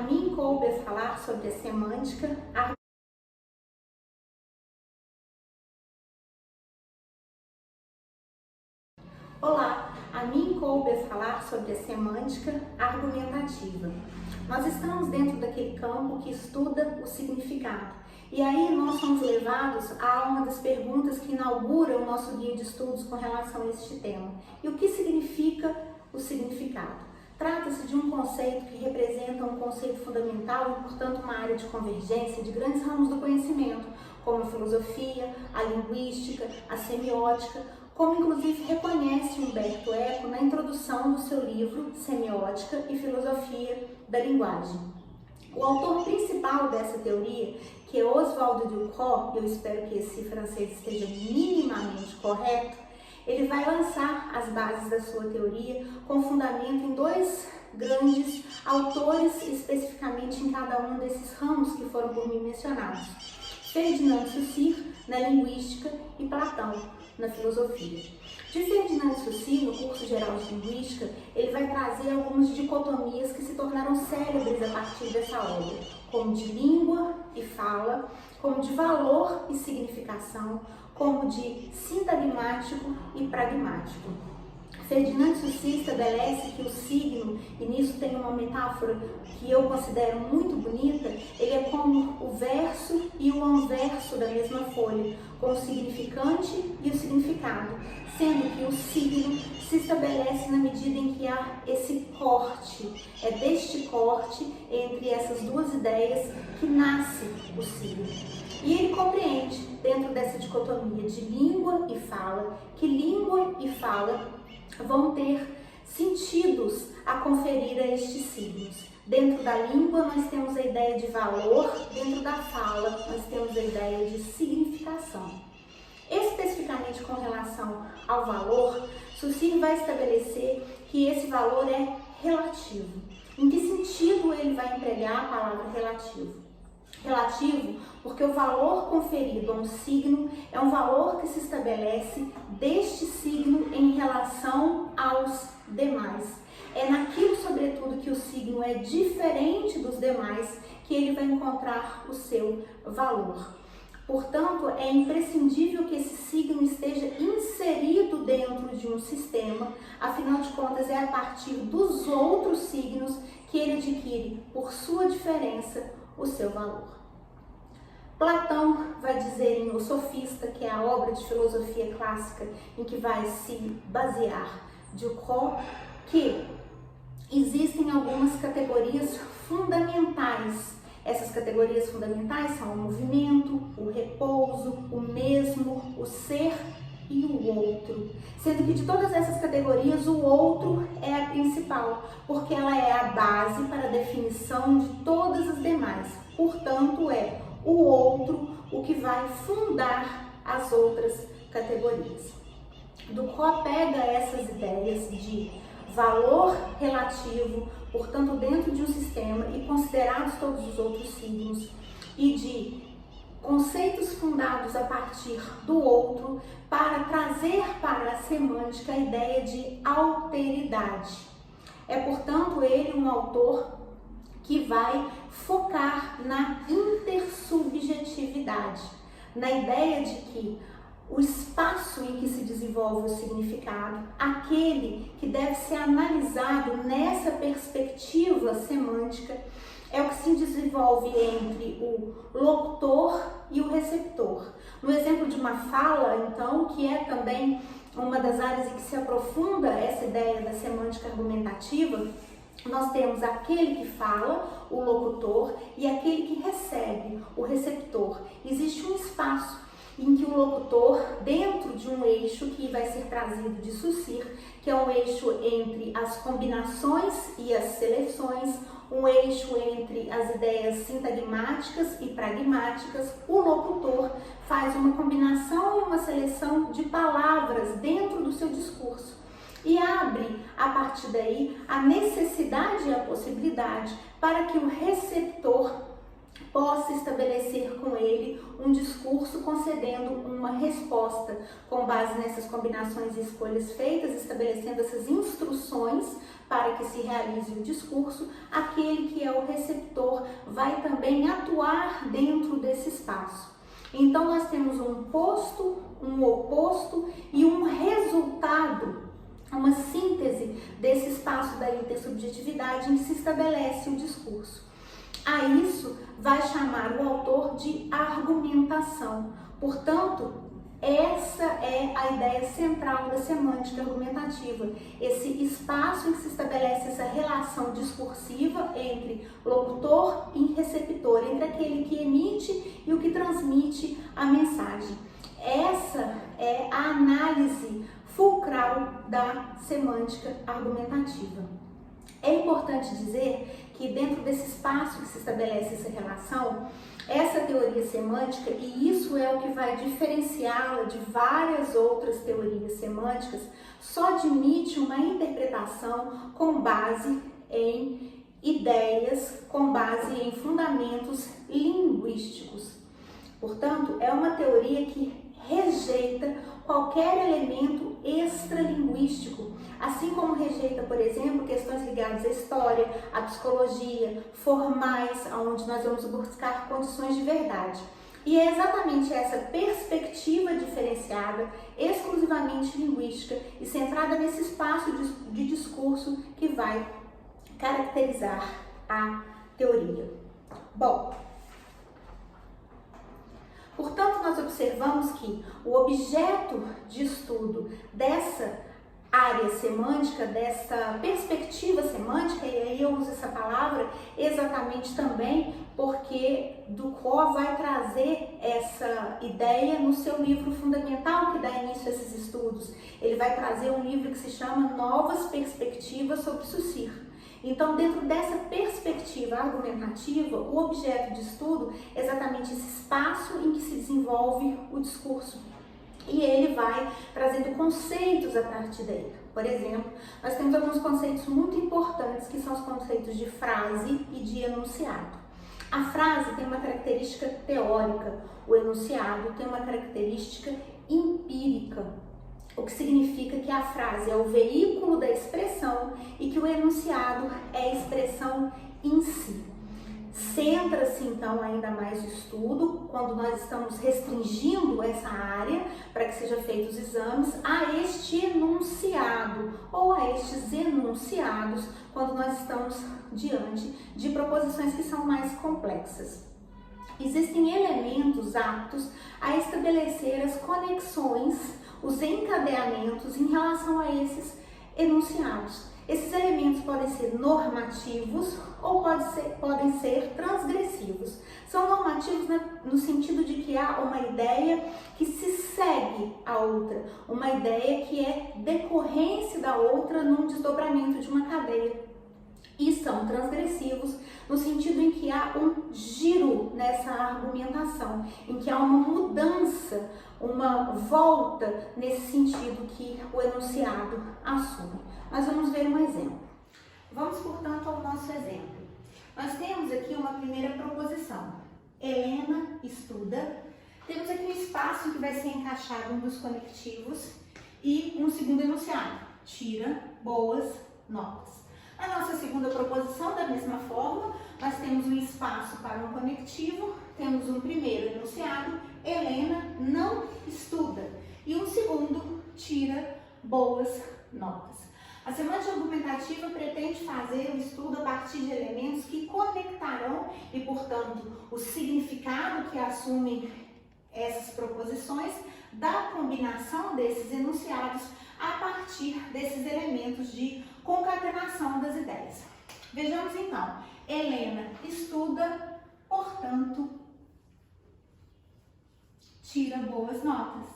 mim coube falar sobre a semântica. Olá, a mim coube falar sobre a semântica argumentativa. Nós estamos dentro daquele campo que estuda o significado. E aí nós somos levados a uma das perguntas que inaugura o nosso guia de estudos com relação a este tema. E o que significa o significado? Trata-se de um conceito que representa um conceito fundamental e, portanto, uma área de convergência de grandes ramos do conhecimento, como a filosofia, a linguística, a semiótica, como inclusive reconhece Umberto Eco na introdução do seu livro Semiótica e Filosofia da Linguagem. O autor principal dessa teoria, que é Oswald de Ducrot, eu espero que esse francês esteja minimamente correto, ele vai lançar as bases da sua teoria com fundamento em dois grandes autores, especificamente em cada um desses ramos que foram por mim mencionados. Ferdinand Saussure, na linguística, e Platão, na filosofia. De Ferdinand Saussure, no curso geral de linguística, ele vai trazer algumas dicotomias que se tornaram célebres a partir dessa obra, como de língua e fala, como de valor e significação, como de sintagmático e pragmático. Ferdinand Saussure estabelece que o signo, e nisso tem uma metáfora que eu considero muito bonita, ele é como o verso e o anverso da mesma folha, com o significante e o significado, sendo que o signo se estabelece na medida em que há esse corte, é deste corte entre essas duas ideias que nasce o signo. E ele compreende, dentro dessa dicotomia de língua e fala, que língua e fala vão ter sentidos a conferir a estes signos. Dentro da língua nós temos a ideia de valor, dentro da fala nós temos a ideia de significação. Especificamente com relação ao valor, Saussure vai estabelecer que esse valor é relativo. Em que sentido ele vai empregar a palavra relativo? Relativo porque o valor conferido a um signo é um valor que se estabelece deste signo em relação aos demais. É naquilo, sobretudo, que o signo é diferente dos demais que ele vai encontrar o seu valor. Portanto, é imprescindível que esse signo esteja inserido dentro de um sistema, afinal de contas é a partir dos outros signos que ele adquire, por sua diferença, o seu valor. Platão vai dizer em O Sofista, que é a obra de filosofia clássica em que vai se basear Ducrot, que existem algumas categorias fundamentais. Essas categorias fundamentais são o movimento, o repouso, o mesmo, o ser e o outro. Sendo que de todas essas categorias, o outro é a principal, porque ela é a base para a definição de todas as demais. Portanto, é o outro o que vai fundar as outras categorias. Ducrot pega essas ideias de valor relativo, portanto, dentro de um sistema e considerados todos os outros signos, e de conceitos fundados a partir do outro, para trazer para a semântica a ideia de alteridade. É, portanto, ele um autor que vai focar na intersubjetividade, na ideia de que o espaço em que se desenvolve o significado, aquele que deve ser analisado nessa perspectiva semântica, é o que se desenvolve entre o locutor e o receptor. No exemplo de uma fala, então, que é também uma das áreas em que se aprofunda essa ideia da semântica argumentativa, nós temos aquele que fala, o locutor, e aquele que recebe, o receptor. Existe um espaço em que o locutor, dentro de um eixo que vai ser trazido de Saussure, que é um eixo entre as combinações e as seleções, um eixo entre as ideias sintagmáticas e pragmáticas, o locutor faz uma combinação e uma seleção de palavras dentro do seu discurso e abre, a partir daí, a necessidade e a possibilidade para que o receptor possa estabelecer com ele um discurso concedendo uma resposta com base nessas combinações e escolhas feitas, estabelecendo essas instruções para que se realize o discurso, aquele que é o receptor vai também atuar dentro desse espaço. Então nós temos um posto, um oposto e um resultado, uma síntese desse espaço da intersubjetividade em que se estabelece o discurso. A isso vai chamar o autor de argumentação. Portanto, essa é a ideia central da semântica argumentativa, esse espaço em que se estabelece essa relação discursiva entre locutor e receptor, entre aquele que emite e o que transmite a mensagem. Essa é a análise fulcral da semântica argumentativa. É importante dizer que dentro desse espaço que se estabelece essa relação, essa teoria semântica, e isso é o que vai diferenciá-la de várias outras teorias semânticas, só admite uma interpretação com base em ideias, com base em fundamentos linguísticos. Portanto, é uma teoria que rejeita qualquer elemento extralinguístico, assim como rejeita, por exemplo, questões ligadas à história, à psicologia, formais, onde nós vamos buscar condições de verdade. E é exatamente essa perspectiva diferenciada, exclusivamente linguística e centrada nesse espaço de discurso que vai caracterizar a teoria. Bom, portanto, nós observamos que o objeto de estudo dessa área semântica, dessa perspectiva semântica, e aí eu uso essa palavra exatamente também porque Ducrot vai trazer essa ideia no seu livro fundamental que dá início a esses estudos. Ele vai trazer um livro que se chama Novas Perspectivas sobre Saussure. Então, dentro dessa perspectiva argumentativa, o objeto de estudo é exatamente esse espaço em que se desenvolve o discurso. E ele vai trazendo conceitos a partir dele. Por exemplo, nós temos alguns conceitos muito importantes que são os conceitos de frase e de enunciado. A frase tem uma característica teórica, o enunciado tem uma característica empírica, o que significa que a frase é o veículo da expressão e que o enunciado é a expressão em si. Centra-se então ainda mais o estudo, quando nós estamos restringindo essa área para que sejam feitos exames, a este enunciado ou a estes enunciados, quando nós estamos diante de proposições que são mais complexas. Existem elementos aptos a estabelecer as conexões, os encadeamentos em relação a esses enunciados. Esses elementos podem ser normativos ou podem ser transgressivos. São normativos no sentido de que há uma ideia que se segue a outra, uma ideia que é decorrência da outra num desdobramento de uma cadeia. E são transgressivos no sentido em que há um giro nessa argumentação, em que há uma mudança, uma volta nesse sentido que o enunciado assume. Nós vamos ver um exemplo. Vamos, portanto, ao nosso exemplo. Nós temos aqui uma primeira proposição. Helena estuda. Temos aqui um espaço que vai ser encaixado um dos conectivos e um segundo enunciado. Tira boas notas. A nossa segunda proposição, da mesma forma, nós temos um espaço para um conectivo, temos um primeiro enunciado, Helena não estuda, e um segundo, tira boas notas. A semântica argumentativa pretende fazer o estudo a partir de elementos que conectarão e, portanto, o significado que assumem essas proposições da combinação desses enunciados a partir desses elementos de concatenação das ideias. Vejamos então, Helena estuda, portanto, tira boas notas.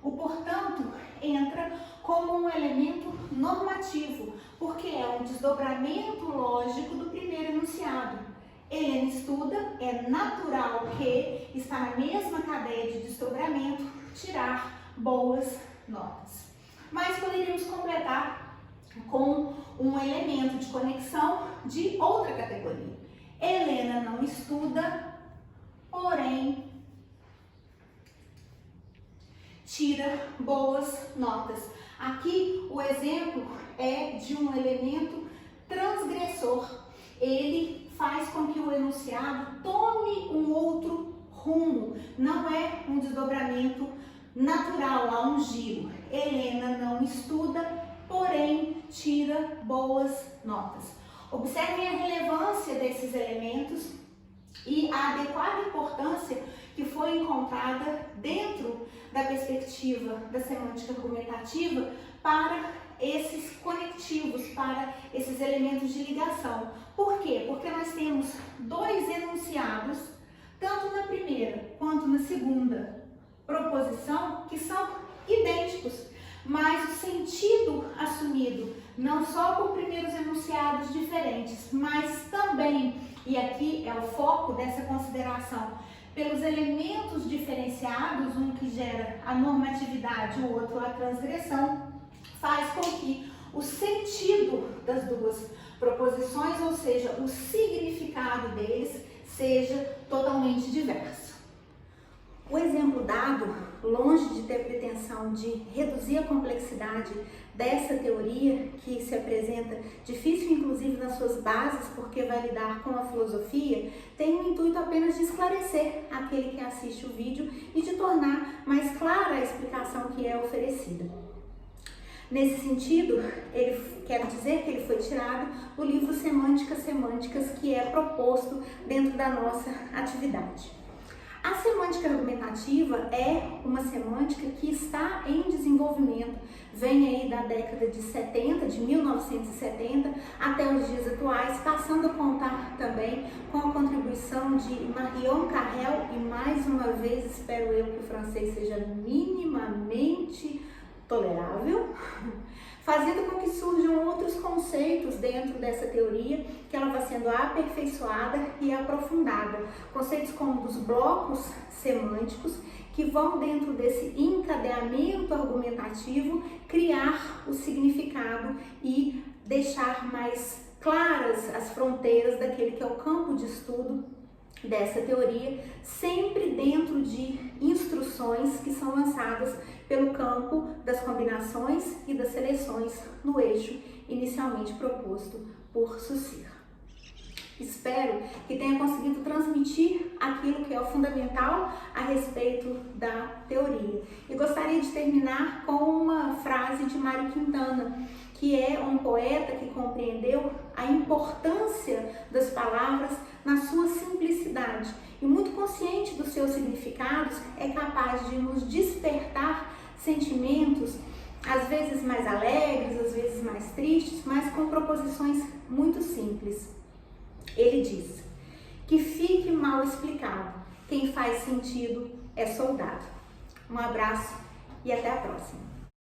O portanto entra como um elemento normativo, porque é um desdobramento lógico do primeiro enunciado. Helena estuda, é natural que está na mesma cadeia de desdobramento tirar boas notas. Mas poderíamos completar com um elemento de conexão de outra categoria. Helena não estuda, porém tira boas notas. Aqui o exemplo é de um elemento transgressor. Ele faz com que o enunciado tome um outro rumo, não é um desdobramento natural, há um giro. Helena não estuda, porém tira boas notas. Observem a relevância desses elementos e a adequada importância que foi encontrada dentro da perspectiva da semântica argumentativa para esses conectivos, para esses elementos de ligação. Por quê? Porque nós temos dois enunciados, tanto na primeira quanto na segunda proposição, que são idênticos, mas o sentido assumido não só por primeiros enunciados diferentes, mas também, e aqui é o foco dessa consideração, pelos elementos diferenciados, um que gera a normatividade, o outro a transgressão, faz com que o sentido das duas proposições, ou seja, o significado deles, seja totalmente diverso. O exemplo dado, longe de ter pretensão de reduzir a complexidade dessa teoria, que se apresenta difícil inclusive nas suas bases, porque vai lidar com a filosofia, tem o intuito apenas de esclarecer aquele que assiste o vídeo e de tornar mais clara a explicação que é oferecida. Nesse sentido, quero dizer que ele foi tirado do livro Semânticas, que é proposto dentro da nossa atividade. A semântica argumentativa é uma semântica que está em desenvolvimento, vem aí da década de 70, de 1970, até os dias atuais, passando a contar também com a contribuição de Marion Carrel e, mais uma vez, espero eu que o francês seja minimamente tolerável, fazendo com que surjam outros conceitos dentro dessa teoria, que ela vai sendo aperfeiçoada e aprofundada. Conceitos como dos blocos semânticos, que vão dentro desse encadeamento argumentativo criar o significado e deixar mais claras as fronteiras daquele que é o campo de estudo dessa teoria, sempre dentro de instruções que são lançadas pelo campo das combinações e das seleções no eixo inicialmente proposto por Saussure. Espero que tenha conseguido transmitir aquilo que é o fundamental a respeito da teoria. E gostaria de terminar com uma frase de Mário Quintana, que é um poeta que compreendeu a importância das palavras na sua simplicidade e, muito consciente dos seus significados, é capaz de nos despertar sentimentos, às vezes mais alegres, às vezes mais tristes, mas com proposições muito simples. Ele diz: que fique mal explicado, quem faz sentido é soldado. Um abraço e até a próxima.